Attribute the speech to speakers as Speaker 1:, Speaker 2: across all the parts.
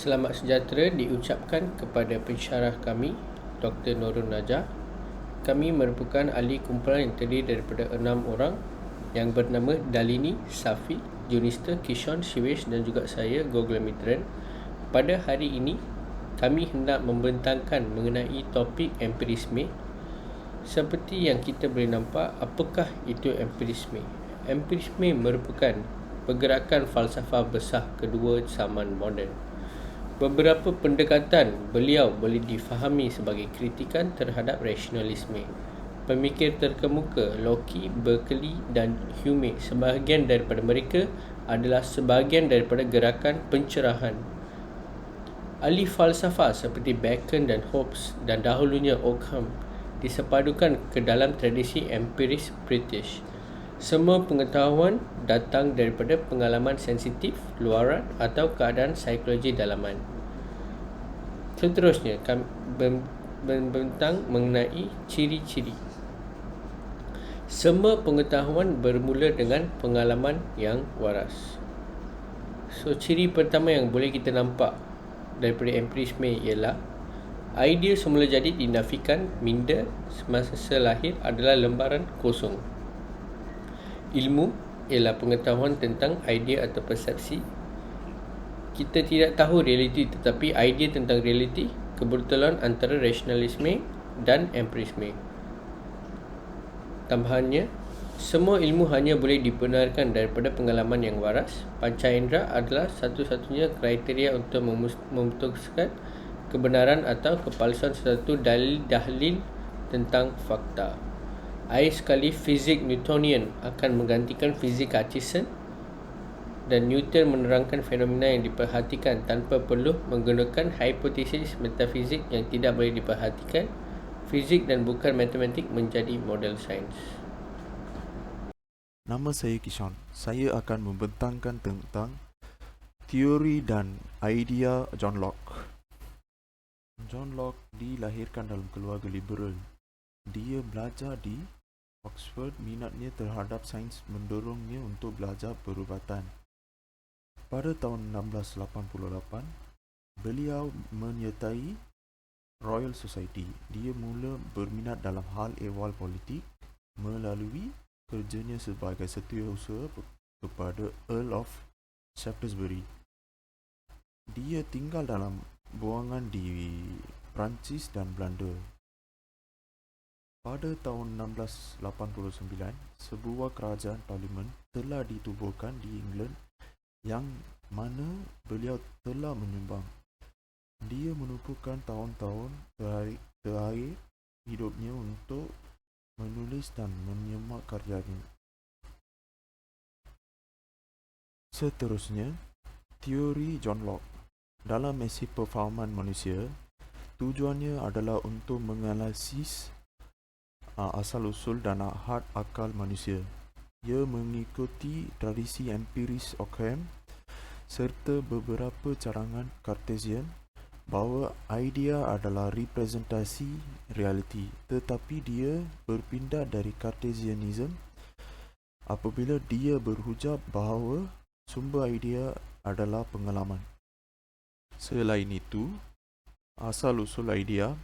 Speaker 1: Selamat sejahtera diucapkan kepada pensyarah kami, Dr. Nurul Najah. Kami merupakan ahli kumpulan yang terdiri daripada 6 orang yang bernama Dalini, Safi, Junista, Kishon, Shivesh dan juga saya, Gogol Mitran. Pada hari ini, kami hendak membentangkan mengenai topik empirisme. Seperti yang kita boleh nampak, apakah itu empirisme? Empirisme merupakan pergerakan falsafah besar kedua zaman moden. Beberapa pendekatan beliau boleh difahami sebagai kritikan terhadap rasionalisme. Pemikir terkemuka Locke, Berkeley dan Hume, sebahagian daripada mereka adalah sebahagian daripada gerakan pencerahan. Ahli falsafah seperti Bacon dan Hobbes dan dahulunya Occam disepadukan ke dalam tradisi empiris British. Semua pengetahuan datang daripada pengalaman sensitif, luaran atau keadaan psikologi dalaman. Seterusnya, kami membentang mengenai ciri-ciri. Semua pengetahuan bermula dengan pengalaman yang waras. So, ciri pertama yang boleh kita nampak daripada empirisme ialah idea semula jadi dinafikan minda semasa lahir adalah lembaran kosong. Ilmu ialah pengetahuan tentang idea atau persepsi. Kita tidak tahu realiti, tetapi idea tentang realiti kebetulan antara rasionalisme dan empirisme. Tambahannya, semua ilmu hanya boleh dibenarkan daripada pengalaman yang waras. Panca indera adalah satu-satunya kriteria untuk memutuskan kebenaran atau kepalsuan sesuatu dalil tentang fakta. Air sekali fizik Newtonian akan menggantikan fizik Hutchison, dan Newton menerangkan fenomena yang diperhatikan tanpa perlu menggunakan hipotesis metafizik yang tidak boleh diperhatikan. Fizik dan bukan matematik menjadi model sains.
Speaker 2: Nama saya Kishon. Saya akan membentangkan tentang teori dan idea John Locke. John Locke dilahirkan dalam keluarga liberal. Dia belajar di Oxford. Minatnya terhadap sains mendorongnya untuk belajar perubatan. Pada tahun 1688, beliau menyertai Royal Society. Dia mula berminat dalam hal ehwal politik melalui kerjanya sebagai setiausaha kepada Earl of Shaftesbury. Dia tinggal dalam buangan di Perancis dan Belanda. Pada tahun 1689, sebuah kerajaan parlimen telah ditubuhkan di England yang mana beliau telah menyumbang. Dia menumpukan tahun-tahun terakhir hidupnya untuk menulis dan menyemak karyanya. Seterusnya, teori John Locke. Dalam mesej perfahaman manusia, tujuannya adalah untuk menganalisis asal-usul dan had akal manusia. Ia mengikuti tradisi empiris Occam serta beberapa carangan Cartesian bahawa idea adalah representasi realiti, tetapi dia berpindah dari Cartesianism apabila dia berhujah bahawa sumber idea adalah pengalaman. Selain itu, asal-usul idea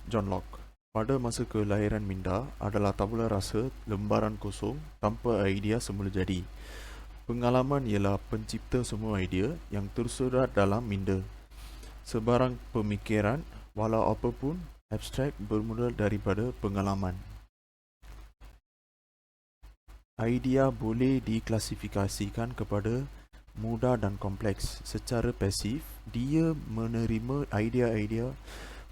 Speaker 2: John Locke pada masa kelahiran minda adalah tabula rasa, lembaran kosong tanpa idea semula jadi. Pengalaman ialah pencipta semua idea yang tersurat dalam minda. Sebarang pemikiran, walau apapun abstrak, bermula daripada pengalaman. Idea boleh diklasifikasikan kepada mudah dan kompleks. Secara pasif, dia menerima idea-idea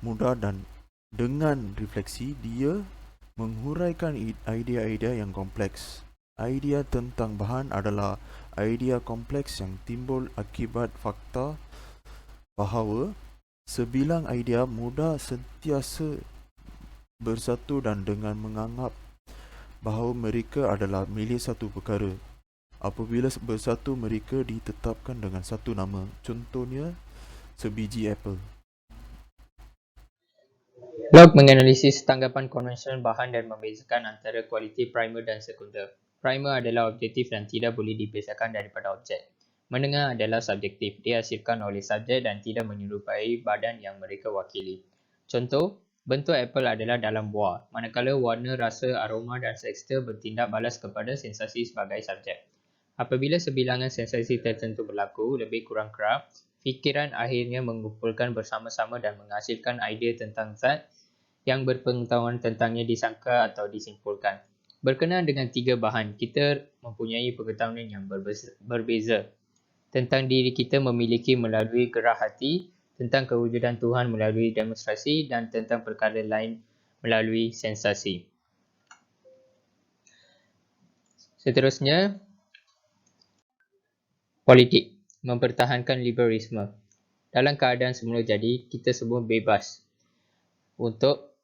Speaker 2: mudah dan dengan refleksi, dia menghuraikan idea-idea yang kompleks. Idea tentang bahan adalah idea kompleks yang timbul akibat fakta bahawa sebilang idea mudah sentiasa bersatu dan dengan menganggap bahawa mereka adalah milik satu perkara. Apabila bersatu, mereka ditetapkan dengan satu nama. Contohnya, sebiji apple.
Speaker 3: Locke menganalisis tanggapan konvensional bahan dan membezakan antara kualiti primer dan sekunder. Primer adalah objektif dan tidak boleh dipisahkan daripada objek. Mendengar adalah subjektif, dihasilkan oleh subjek dan tidak menyerupai badan yang mereka wakili. Contoh, bentuk apel adalah dalam buah, manakala warna, rasa, aroma dan tekstur bertindak balas kepada sensasi sebagai subjek. Apabila sebilangan sensasi tertentu berlaku, lebih kurang kerap, fikiran akhirnya mengumpulkan bersama-sama dan menghasilkan idea tentang zat yang berpengetahuan tentangnya disangka atau disimpulkan. Berkenaan dengan tiga bahan, kita mempunyai pengetahuan yang berbeza. Tentang diri kita memiliki melalui gerah hati, tentang kewujudan Tuhan melalui demonstrasi dan tentang perkara lain melalui sensasi. Seterusnya, politik, mempertahankan liberalisme. Dalam keadaan semula jadi, kita semua bebas untuk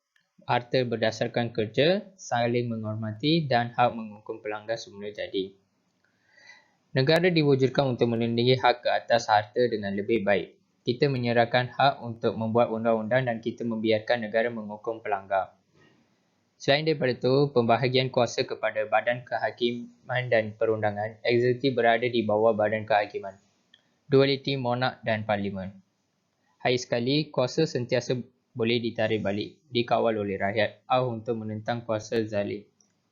Speaker 3: harta berdasarkan kerja, saling menghormati dan hak menghukum pelanggar semula jadi. Negara diwujudkan untuk melindungi hak ke atas harta dengan lebih baik. Kita menyerahkan hak untuk membuat undang-undang dan kita membiarkan negara menghukum pelanggar. Selain daripada itu, pembahagian kuasa kepada badan kehakiman dan perundangan, eksekutif berada di bawah badan kehakiman. Dualiti monark dan parlimen. Hai sekali, kuasa sentiasa boleh ditarik balik, dikawal oleh rakyat, untuk menentang kuasa zalim.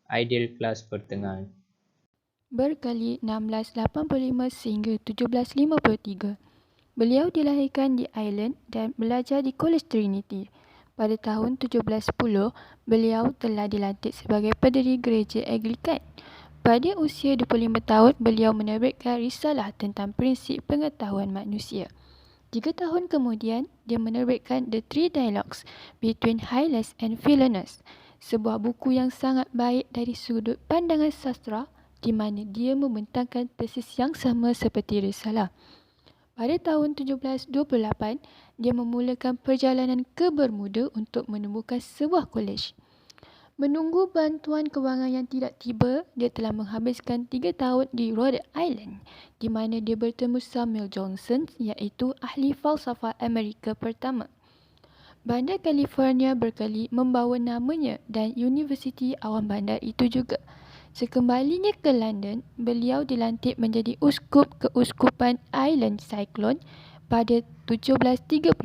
Speaker 3: Ideal kelas pertengahan.
Speaker 4: Berkali 1685 sehingga 1753. Beliau dilahirkan di Ireland dan belajar di College Trinity. Pada tahun 1710, beliau telah dilantik sebagai pendiri gereja Anglikan. Pada usia 25 tahun, beliau menerbitkan risalah tentang prinsip pengetahuan manusia. 3 tahun kemudian, dia menerbitkan The Three Dialogues Between Hylas and Philetus, sebuah buku yang sangat baik dari sudut pandangan sastra di mana dia membentangkan tesis yang sama seperti risalah. Pada tahun 1728, dia memulakan perjalanan ke Bermuda untuk menemukan sebuah kolej. Menunggu bantuan kewangan yang tidak tiba, dia telah menghabiskan 3 tahun di Rhode Island, di mana dia bertemu Samuel Johnson, iaitu ahli falsafah Amerika pertama. Bandar California Berkeley membawa namanya dan Universiti Awam Bandar itu juga. Sekembalinya ke London, beliau dilantik menjadi uskup keuskupan Island Cyclone pada 1734.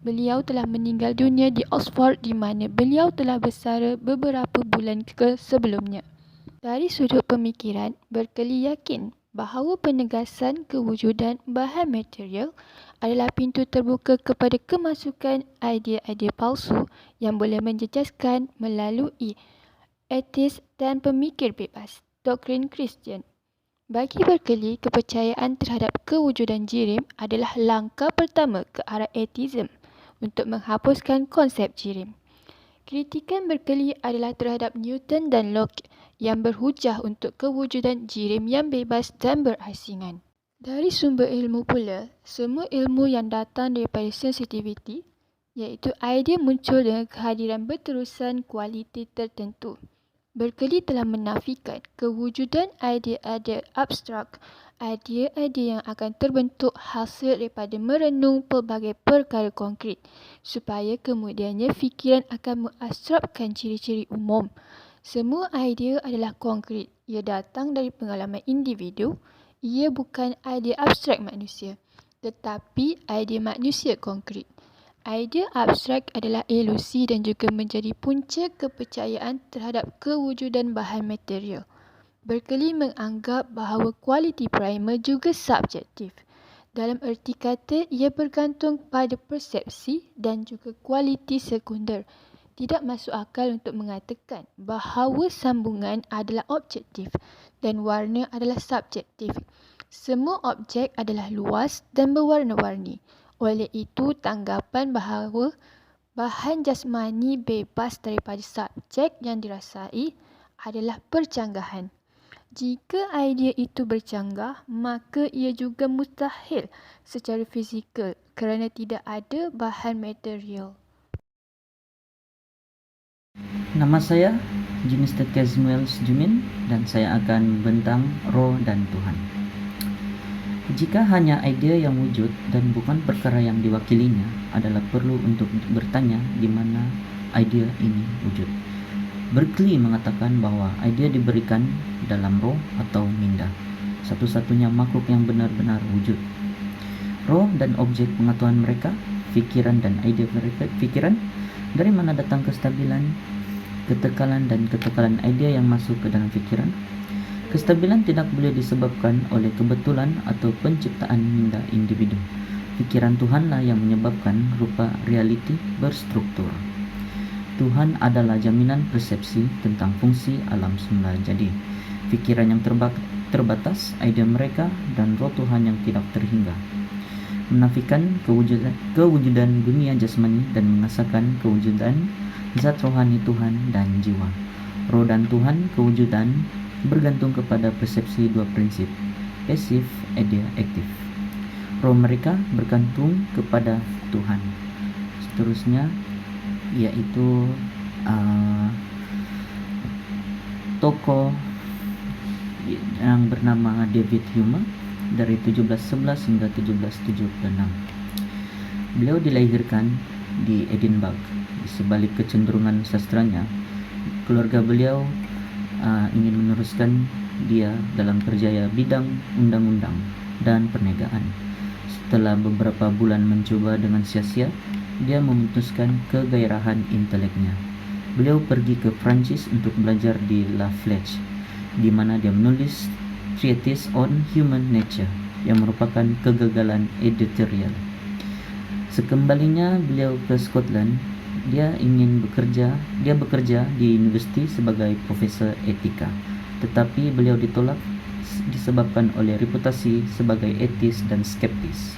Speaker 4: Beliau telah meninggal dunia di Oxford di mana beliau telah bersara beberapa bulan sebelumnya. Dari sudut pemikiran, Berkeley yakin bahawa penegasan kewujudan bahan material adalah pintu terbuka kepada kemasukan idea-idea palsu yang boleh menjejaskan melalui etis dan pemikir bebas, doktrin Kristian. Bagi Berkeley, kepercayaan terhadap kewujudan jirim adalah langkah pertama ke arah ateism untuk menghapuskan konsep jirim. Kritikan Berkeley adalah terhadap Newton dan Locke yang berhujah untuk kewujudan jirim yang bebas dan berasingan. Dari sumber ilmu pula, semua ilmu yang datang daripada sensitivity, iaitu idea muncul dengan kehadiran berterusan kualiti tertentu. Berkeley telah menafikan kewujudan idea-idea abstrak, idea-idea yang akan terbentuk hasil daripada merenung pelbagai perkara konkret, supaya kemudiannya fikiran akan mengabstrakkan ciri-ciri umum. Semua idea adalah konkret, ia datang dari pengalaman individu, ia bukan idea abstrak manusia, tetapi idea manusia konkret. Idea abstrak adalah ilusi dan juga menjadi punca kepercayaan terhadap kewujudan bahan material. Berkeley menganggap bahawa kualiti primer juga subjektif. Dalam erti kata, ia bergantung pada persepsi dan juga kualiti sekunder. Tidak masuk akal untuk mengatakan bahawa sambungan adalah objektif dan warna adalah subjektif. Semua objek adalah luas dan berwarna-warni. Oleh itu, tanggapan bahawa bahan jasmani bebas daripada subjek yang dirasai adalah percanggahan. Jika idea itu bercanggah, maka ia juga mustahil secara fizikal kerana tidak ada bahan material.
Speaker 5: Nama saya Jimster Kazmuel Jumin dan saya akan membentang Roh dan Tuhan. Jika hanya idea yang wujud dan bukan perkara yang diwakilinya, adalah perlu untuk bertanya di mana idea ini wujud. Berkeley mengatakan bahawa idea diberikan dalam roh atau minda. satu-satunya makhluk yang benar-benar wujud. Roh dan objek pengetahuan mereka, fikiran dan ide mereka, fikiran, dari mana datang kestabilan, ketekalan dan ketekalan ide yang masuk ke dalam fikiran. Kestabilan tidak boleh disebabkan oleh kebetulan atau penciptaan minda individu. Fikiran Tuhanlah yang menyebabkan rupa realiti berstruktur. Tuhan adalah jaminan persepsi tentang fungsi alam semula jadi. Fikiran yang terbatas, ide mereka, dan roh Tuhan yang tidak terhingga. Menafikan kewujudan dunia jasmani dan mengesahkan kewujudan zat rohani Tuhan dan jiwa. Roh dan Tuhan kewujudan bergantung kepada persepsi dua prinsip, pasif, ide, aktif. Roh mereka bergantung kepada Tuhan. Seterusnya yaitu tokoh yang bernama David Hume dari 1711 hingga 1776. Beliau dilahirkan di Edinburgh. Di sebalik kecenderungan sastranya, keluarga beliau ingin meneruskan dia dalam kerjaya bidang undang-undang dan perniagaan. Setelah beberapa bulan mencoba dengan sia-sia, dia memutuskan kegairahan inteleknya. Beliau pergi ke Prancis untuk belajar di La Flèche, di mana dia menulis Treatise on Human Nature yang merupakan kegagalan editorial. Sekembalinya beliau ke Scotland, dia bekerja di universiti sebagai profesor etika, tetapi beliau ditolak disebabkan oleh reputasi sebagai etis dan skeptis.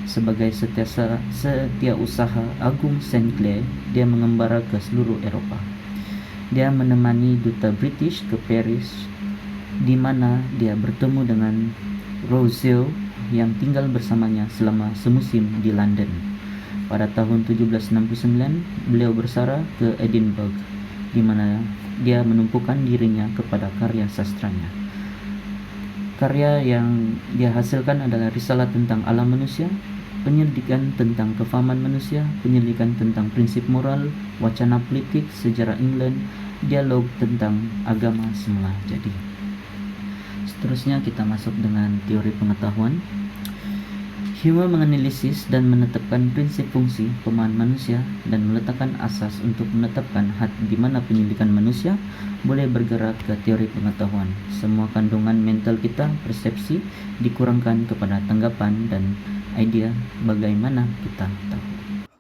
Speaker 5: Sebagai setiausaha Agung Sinclair, dia mengembara ke seluruh Eropah. Dia menemani duta British ke Paris, di mana dia bertemu dengan Rousseau yang tinggal bersamanya selama semusim di London. Pada tahun 1769, beliau bersara ke Edinburgh, di mana dia menumpukan dirinya kepada karya sastranya. Karya yang dia hasilkan adalah risalah tentang alam manusia, penyelidikan tentang kefahaman manusia, penyelidikan tentang prinsip moral, wacana politik, sejarah England, dialog tentang agama semula jadi. Seterusnya kita masuk dengan teori pengetahuan. Hume menganalisis dan menetapkan prinsip fungsi pemahaman manusia dan meletakkan asas untuk menetapkan di mana penyelidikan manusia boleh bergerak ke teori pengetahuan. Semua kandungan mental kita, persepsi, dikurangkan kepada tanggapan dan idea bagaimana kita tahu.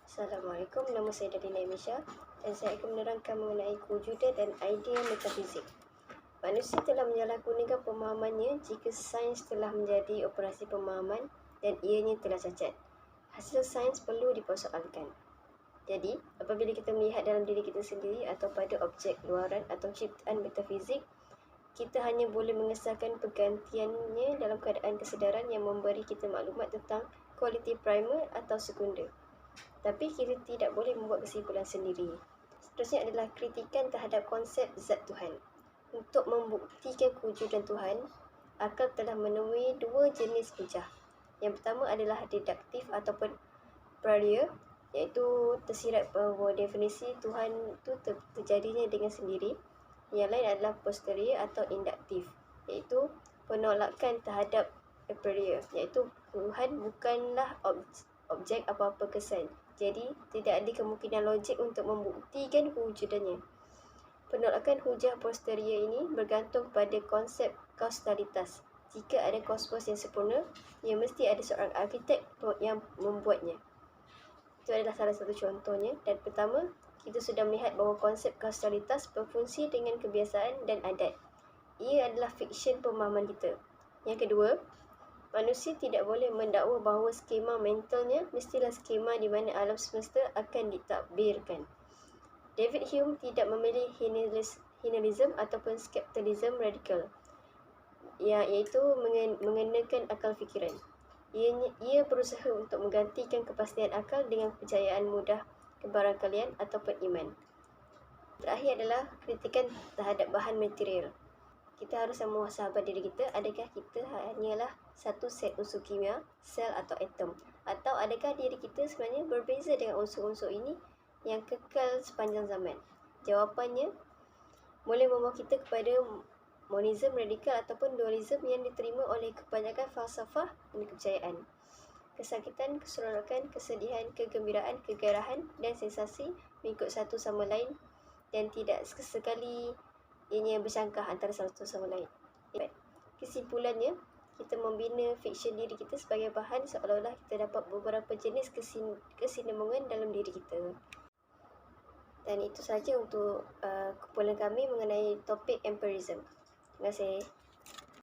Speaker 6: Assalamualaikum, nama saya Dalina Emisha dan saya akan menerangkan mengenai kewujudan dan idea metafizik. Manusia telah menyalahgunakan pemahamannya jika sains telah menjadi operasi pemahaman dan ianya telah cacat. Hasil sains perlu dipersoalkan. Jadi, apabila kita melihat dalam diri kita sendiri atau pada objek luaran atau ciptaan metafizik, kita hanya boleh mengesahkan pergantiannya dalam keadaan kesedaran yang memberi kita maklumat tentang kualiti primer atau sekunder. Tapi kita tidak boleh membuat kesimpulan sendiri. Seterusnya adalah kritikan terhadap konsep zat Tuhan. Untuk membuktikan kewujudan Tuhan, akal telah menemui dua jenis hujah. Yang pertama adalah deduktif ataupun prior, iaitu tersirat bahawa definisi Tuhan itu terjadinya dengan sendiri. Yang lain adalah posterior atau induktif, iaitu penolakan terhadap a priori, iaitu Tuhan bukanlah objek apa-apa kesan. Jadi, tidak ada kemungkinan logik untuk membuktikan kewujudannya. Penolakan hujah posterior ini bergantung pada konsep kausalitas. Jika ada kosmos yang sempurna, ia mesti ada seorang arkitek yang membuatnya. Itu adalah salah satu contohnya. Dan pertama, kita sudah melihat bahawa konsep kausalitas berfungsi dengan kebiasaan dan adat. Ia adalah fiksyen pemahaman kita. Yang kedua, manusia tidak boleh mendakwa bahawa skema mentalnya mestilah skema di mana alam semesta akan ditakbirkan. David Hume tidak memilih nihilism ataupun skepticism radikal, iaitu mengenakan akal fikiran. Ia berusaha untuk menggantikan kepastian akal dengan kepercayaan mudah kebarangkalian ataupun iman. Terakhir adalah kritikan terhadap bahan material. Kita harus memuhasabah diri kita, adakah kita hanyalah satu set unsur kimia, sel atau atom, atau adakah diri kita sebenarnya berbeza dengan unsur-unsur ini yang kekal sepanjang zaman. Jawapannya boleh membawa kita kepada monisme radikal ataupun dualisme yang diterima oleh kebanyakan falsafah dan kepercayaan. Kesakitan, keseronokan, kesedihan, kegembiraan, kegairahan dan sensasi mengikut satu sama lain dan tidak sekali ianya bersangkah antara satu sama lain. Kesimpulannya, kita membina fiksyen diri kita sebagai bahan seolah-olah kita dapat beberapa jenis kesinambungan dalam diri kita. Dan itu sahaja untuk kumpulan kami mengenai topik empirism. Terima kasih.